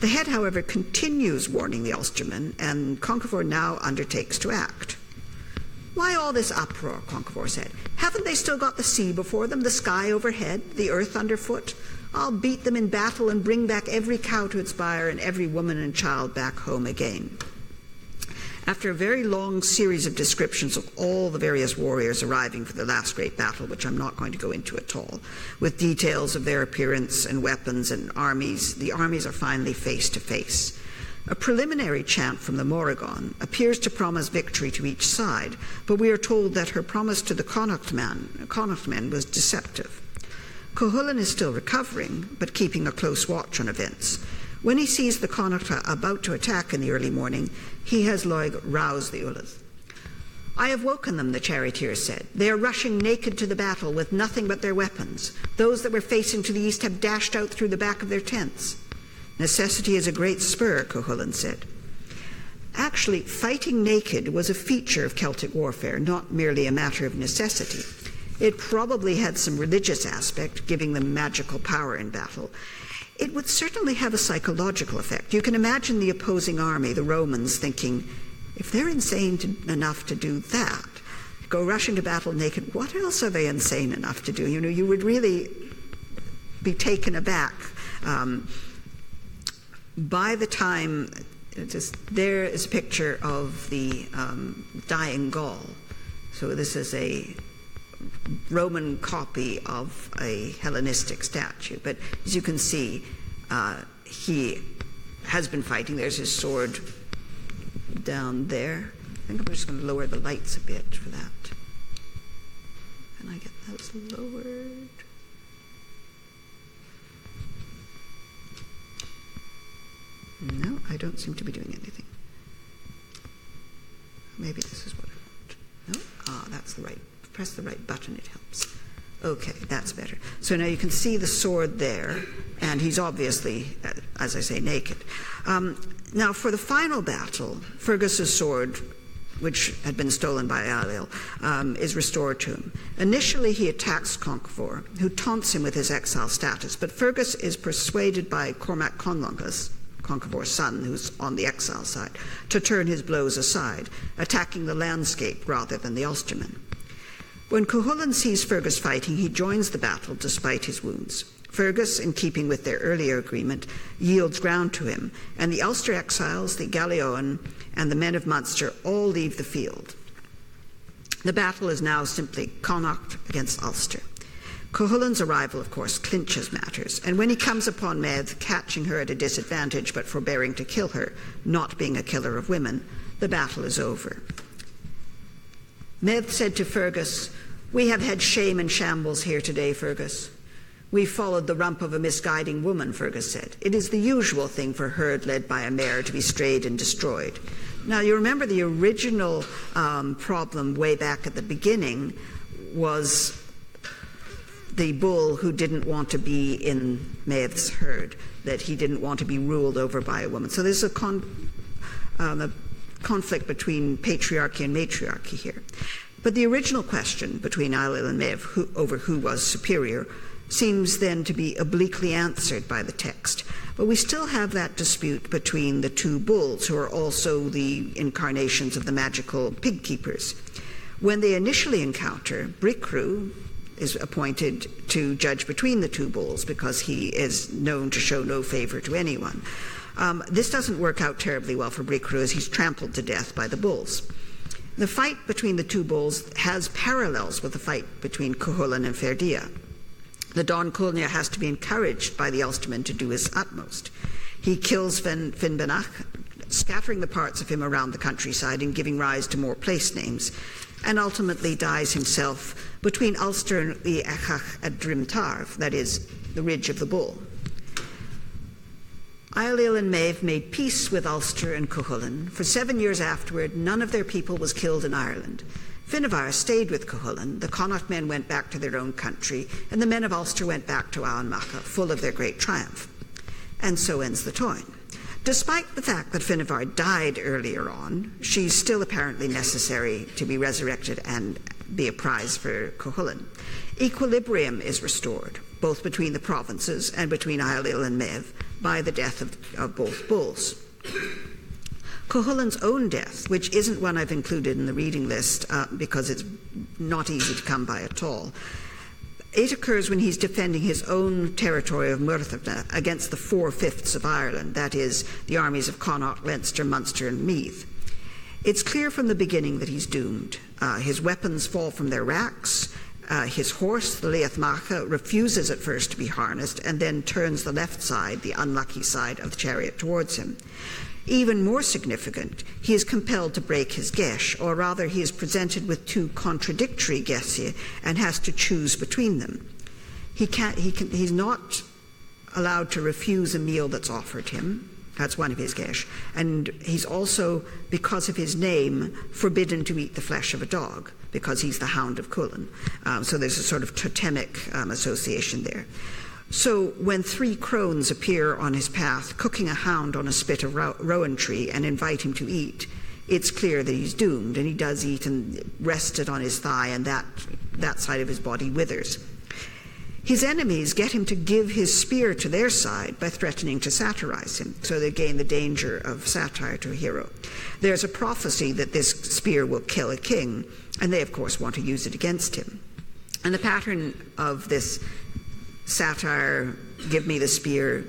The head, however, continues warning the Ulstermen, and Conchofor now undertakes to act. "Why all this uproar?" Conchofor said. "Haven't they still got the sea before them, the sky overhead, the earth underfoot? I'll beat them in battle and bring back every cow to its byre and every woman and child back home again." After a very long series of descriptions of all the various warriors arriving for the last great battle, which I'm not going to go into at all, with details of their appearance and weapons and armies, the armies are finally face to face. A preliminary chant from the Morrigan appears to promise victory to each side, but we are told that her promise to the Connaught men was deceptive. Cuchulainn is still recovering, but keeping a close watch on events. When he sees the Connaught about to attack in the early morning, he has Loig rouse the Ullad. "I have woken them," the charioteers said. "They are rushing naked to the battle with nothing but their weapons. Those that were facing to the east have dashed out through the back of their tents." "Necessity is a great spur," Cuchulainn said. At Actually, fighting naked was a feature of Celtic warfare, not merely a matter of necessity. It probably had some religious aspect, giving them magical power in battle. It would certainly have a psychological effect. You can imagine the opposing army, the Romans, thinking, if they're insane enough to do that, go rushing to battle naked, what else are they insane enough to do? You know, you would really be taken aback. By the time, there is a picture of the dying Gaul. So this is a Roman copy of a Hellenistic statue. But as you can see, he has been fighting. There's his sword down there. I think I'm just going to lower the lights a bit for that. Can I get those lowered? No, I don't seem to be doing anything. Maybe this is what I want. No? Ah, that's the right. Press the right button, it helps. Okay, that's better. So now you can see the sword there, and he's obviously, as I say, naked. Now, for the final battle, Fergus's sword, which had been stolen by Ailill, is restored to him. Initially, he attacks Conchobar, who taunts him with his exile status, but Fergus is persuaded by Cormac Conlongus, Conchobar's son, who's on the exile side, to turn his blows aside, attacking the landscape rather than the Ulstermen. When Cuchulainn sees Fergus fighting, he joins the battle despite his wounds. Fergus, in keeping with their earlier agreement, yields ground to him, and the Ulster exiles, the Gallioan, and the men of Munster all leave the field. The battle is now simply Connacht against Ulster. Cuchulainn's arrival, of course, clinches matters, and when he comes upon Medb, catching her at a disadvantage but forbearing to kill her, not being a killer of women, the battle is over. Medb said to Fergus, "We have had shame and shambles here today, Fergus. We followed the rump of a misguiding woman," Fergus said. "It is the usual thing for a herd led by a mare to be strayed and destroyed." Now, you remember the original problem way back at the beginning was the bull who didn't want to be in Medb's herd, that he didn't want to be ruled over by a woman. So there's a conflict between patriarchy and matriarchy here. But the original question between Ailill and Medb over who was superior seems then to be obliquely answered by the text. But we still have that dispute between the two bulls, who are also the incarnations of the magical pig keepers. When they initially encounter, Bricrew is appointed to judge between the two bulls because he is known to show no favour to anyone. This doesn't work out terribly well for Bricrew, as he's trampled to death by the bulls. The fight between the two bulls has parallels with the fight between Cuchulainn and Fer Diad. The Dán Cúailnge has to be encouraged by the Ulsterman to do his utmost. He kills Finbanach, scattering the parts of him around the countryside and giving rise to more place names, and ultimately dies himself between Ulster and the Echach at Drimtarv, that is, the Ridge of the Bull. Ailill and Medb made peace with Ulster and Cuchulainn. For 7 years afterward, none of their people was killed in Ireland. Finnebhar stayed with Cuchulainn, the Connacht men went back to their own country, and the men of Ulster went back to Auanmacha, full of their great triumph. And so ends the Táin. Despite the fact that Finnebhar died earlier on, she's still apparently necessary to be resurrected and be a prize for Cuchulainn. Equilibrium is restored, both between the provinces and between Ailill and Medb, by the death of both bulls. Cuchulainn's own death, which isn't one I've included in the reading list because it's not easy to come by at all, it occurs when he's defending his own territory of Muirthemne against the 4/5 of Ireland, that is, the armies of Connacht, Leinster, Munster and Meath. It's clear from the beginning that he's doomed. His weapons fall from their racks. His horse, the Leath Macha, refuses at first to be harnessed and then turns the left side, the unlucky side of the chariot, towards him. Even more significant, he is compelled to break his geis, or rather he is presented with two contradictory geisi and has to choose between them. He's not allowed to refuse a meal that's offered him. That's one of his geis. And he's also, because of his name, forbidden to eat the flesh of a dog, because he's the Hound of Cuchulainn. So there's a sort of totemic association there. So when 3 crones appear on his path, cooking a hound on a spit of rowan tree and invite him to eat, it's clear that he's doomed, and he does eat and rested on his thigh, and that side of his body withers. His enemies get him to give his spear to their side by threatening to satirize him, so they gain the danger of satire to a hero. There's a prophecy that this spear will kill a king, and they, of course, want to use it against him. And the pattern of this satire, give me the spear,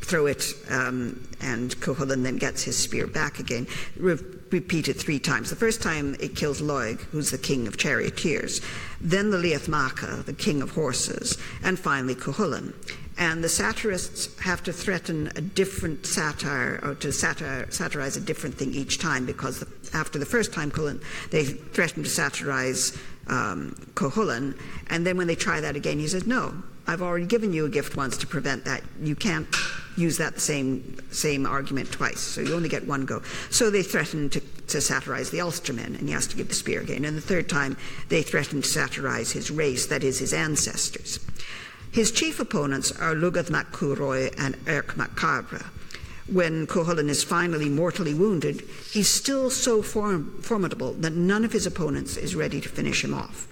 throw it, and Cuchulainn then gets his spear back again, repeated 3 times. The first time it kills Loig, who's the king of charioteers, then the Liath Macha, the king of horses, and finally Cuchulainn. And the satirists have to threaten a different satire, or to satirize a different thing each time, because after the first time they threaten to satirize Cuchulainn, and then when they try that again, he says, no, I've already given you a gift once to prevent that. You can't use that same argument twice, so you only get one go. So they threaten to satirize the Ulstermen, and he has to give the spear again. And the third time, they threaten to satirize his race, that is, his ancestors. His chief opponents are Lugath mac Curoy and Erc mac Cabra. When Cuchulainn is finally mortally wounded, he's still so formidable that none of his opponents is ready to finish him off.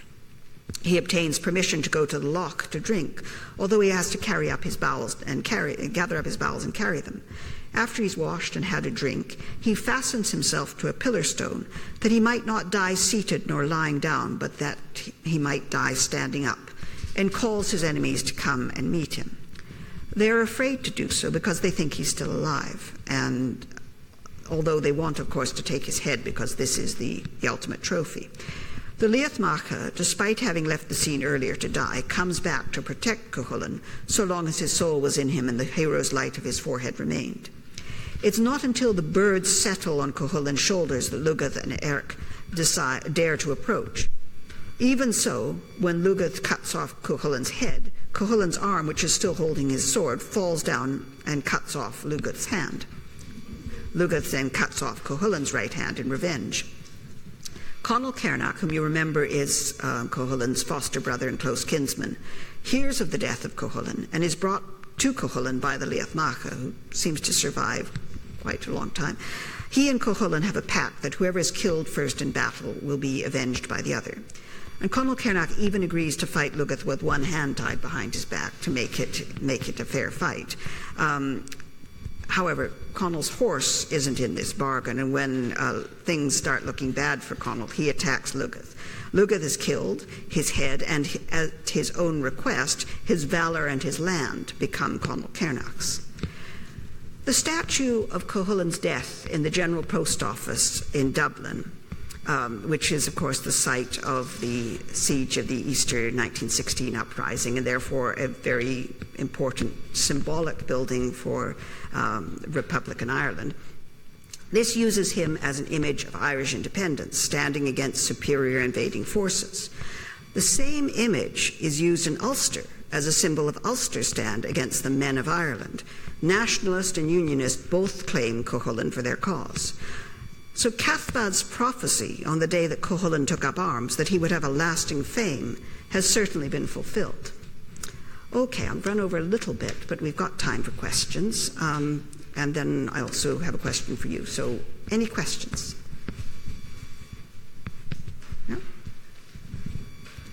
He obtains permission to go to the loch to drink, although he has to gather up his bowels and carry them. After he's washed and had a drink, he fastens himself to a pillar stone, that he might not die seated nor lying down, but that he might die standing up, and calls his enemies to come and meet him. They are afraid to do so because they think he's still alive, and although they want, of course, to take his head because this is the ultimate trophy. The Liath Macha, despite having left the scene earlier to die, comes back to protect Cuchulainn so long as his soul was in him and the hero's light of his forehead remained. It's not until the birds settle on Cuchulainn's shoulders that Lugath and Erc dare to approach. Even so, when Lugath cuts off Cuchulainn's head, Cuchulainn's arm, which is still holding his sword, falls down and cuts off Lugath's hand. Lugath then cuts off Cuchulainn's right hand in revenge. Conall Cernach, whom you remember is Cuchulainn's foster brother and close kinsman, hears of the death of Cuchulainn and is brought to Cuchulainn by the Liath Macha, who seems to survive quite a long time. He and Cuchulainn have a pact that whoever is killed first in battle will be avenged by the other. And Conall Cernach even agrees to fight Lugath with one hand tied behind his back to make it a fair fight. However, Conall's horse isn't in this bargain, and when things start looking bad for Conall, he attacks Lugath. Lugath is killed, his head, and at his own request, his valour and his land become Conall Cernach's. The statue of Cuchulainn's death in the General Post Office in Dublin, which is, of course, the site of the siege of the Easter 1916 uprising, and therefore a very important symbolic building for Republican Ireland. This uses him as an image of Irish independence, standing against superior invading forces. The same image is used in Ulster as a symbol of Ulster's stand against the men of Ireland. Nationalist and Unionist both claim Cuchulainn for their cause. So Cathbad's prophecy on the day that Cuchulainn took up arms, that he would have a lasting fame, has certainly been fulfilled. Okay, I'll run over a little bit, but we've got time for questions. And then I also have a question for you. So any questions? No?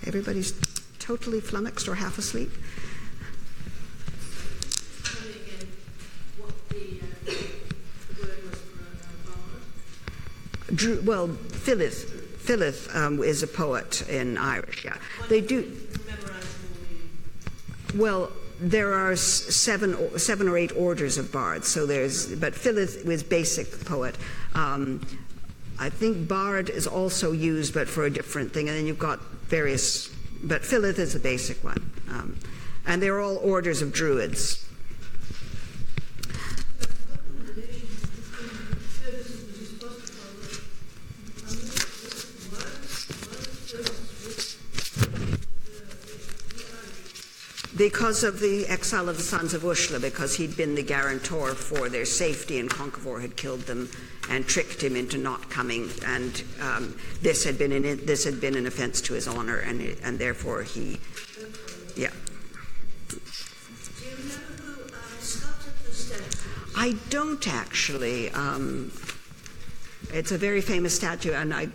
Everybody's totally flummoxed or half asleep? Tell me again what the word was for bard. Well, Philith is a poet in Irish, yeah. They do. Well, there are seven or eight orders of bards, but Philith was basic poet. I think bard is also used, but for a different thing, and then you've got various, but Philith is the basic one. And they're all orders of druids. Because of the exile of the sons of Uisle, because he'd been the guarantor for their safety, and Conchobar had killed them and tricked him into not coming, and this had been an offence to his honour, and therefore he, yeah. Do you know who sculpted the statue? I don't actually. It's a very famous statue, and I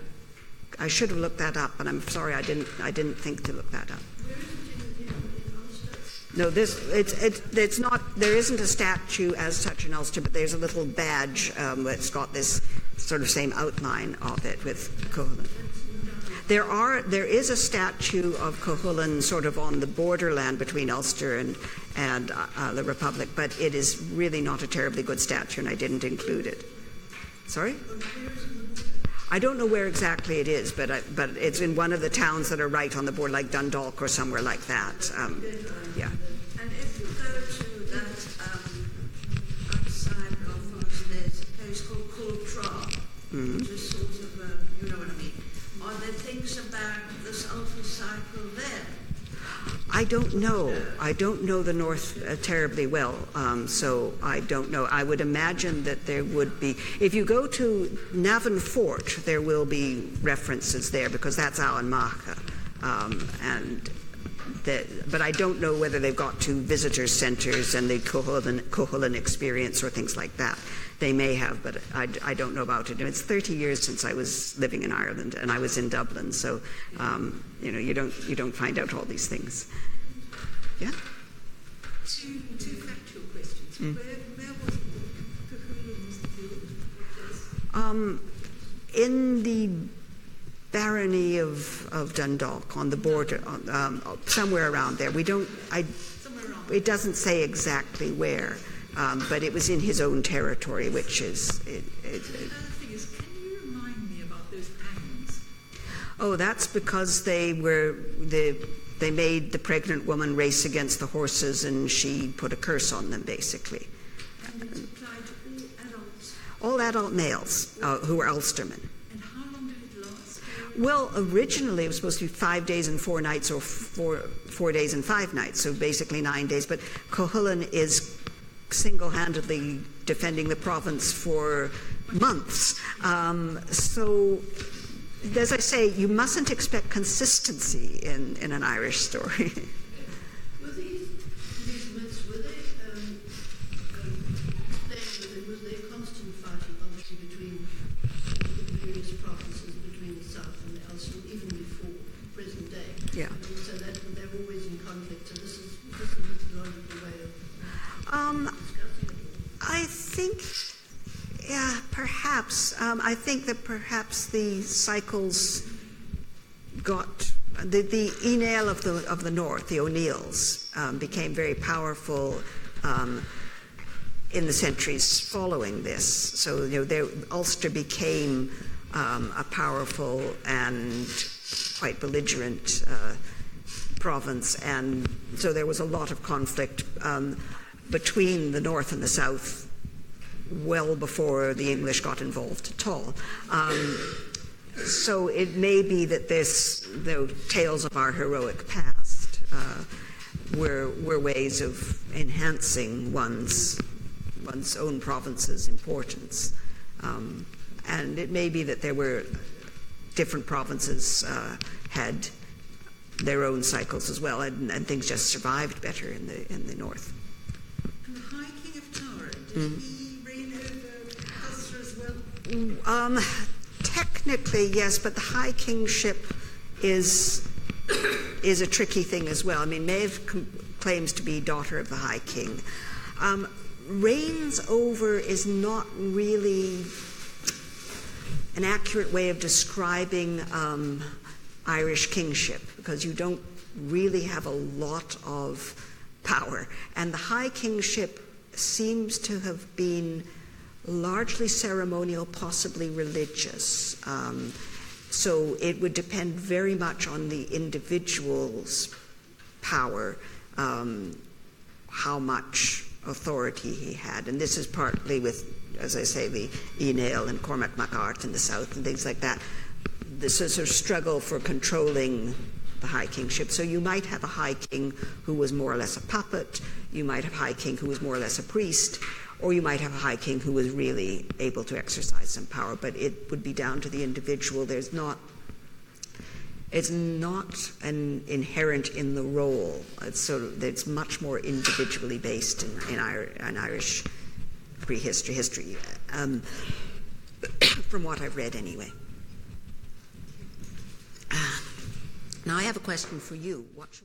should have looked that up, and I'm sorry I didn't think to look that up. Where is it in Ulster? No, it's not. There isn't a statue as such in Ulster, but there's a little badge that's got this sort of same outline of it with Cuchulainn. There is a statue of Cuchulainn sort of on the borderland between Ulster and the Republic, but it is really not a terribly good statue, and I didn't include it. Sorry? I don't know where exactly it is, but it's in one of the towns that are right on the border, like Dundalk or somewhere like that. Yeah. And if you go to that outside Belfast, there's a place called Cooltraw, which is sort of, you know what I mean. Are there things about this ultra cycle there? I don't know. I don't know the North terribly well, so I don't know. I would imagine that there would be. If you go to Navan Fort, there will be references there because that's Alan Macha, but I don't know whether they've got to visitor centres and the Cuchulainn experience or things like that. They may have, but I don't know about it. And it's 30 years since I was living in Ireland, and I was in Dublin, so you don't find out all these things. Yeah. Two factual questions. Where was the Cuchulainn killed? In the barony of Dundalk, on the border, somewhere around there. It doesn't say exactly where. But it was in his own territory, which is. The other thing is, can you remind me about those pangs? Oh, that's because they made the pregnant woman race against the horses, and she put a curse on them, basically. And it's applied to all adults. All adult males who were Ulstermen. And how long did it last? Well, originally it was supposed to be 5 days and 4 nights, or 4 days and 5 nights, so basically 9 days. But Cuchulainn is single-handedly defending the province for months. So, as I say, you mustn't expect consistency in an Irish story. Were these myths, were they explained, was there constant fighting, obviously, between the various provinces, between the South and the Ulster, even before present day? Yeah. And so that they're always in conflict, so this is a mythological way of discussing it. I think, yeah, perhaps. I think that perhaps the cycles got the Enail of the North, the O'Neills, became very powerful in the centuries following this. So Ulster became a powerful and quite belligerent province, and so there was a lot of conflict between the North and the South well before the English got involved at all. So it may be that the tales of our heroic past were ways of enhancing one's own province's importance. And it may be that there were different provinces had their own cycles as well, and things just survived better in the North. And the High King of Tara, did he reign over Ulster as well? Technically, yes, but the High Kingship is a tricky thing as well. I mean, Maeve claims to be daughter of the High King. Reigns over is not really an accurate way of describing Irish kingship, because you don't really have a lot of power. And the High Kingship seems to have been largely ceremonial, possibly religious. So it would depend very much on the individual's power, how much authority he had. And this is partly with, as I say, the Enail and Cormac MacArt in the south and things like that. This is a struggle for controlling the High Kingship. So you might have a High King who was more or less a puppet, you might have a High King who was more or less a priest, or you might have a High King who was really able to exercise some power, but it would be down to the individual. It's not an inherent in the role. It's much more individually based in Irish prehistory history. from what I've read anyway. Now I have a question for you. What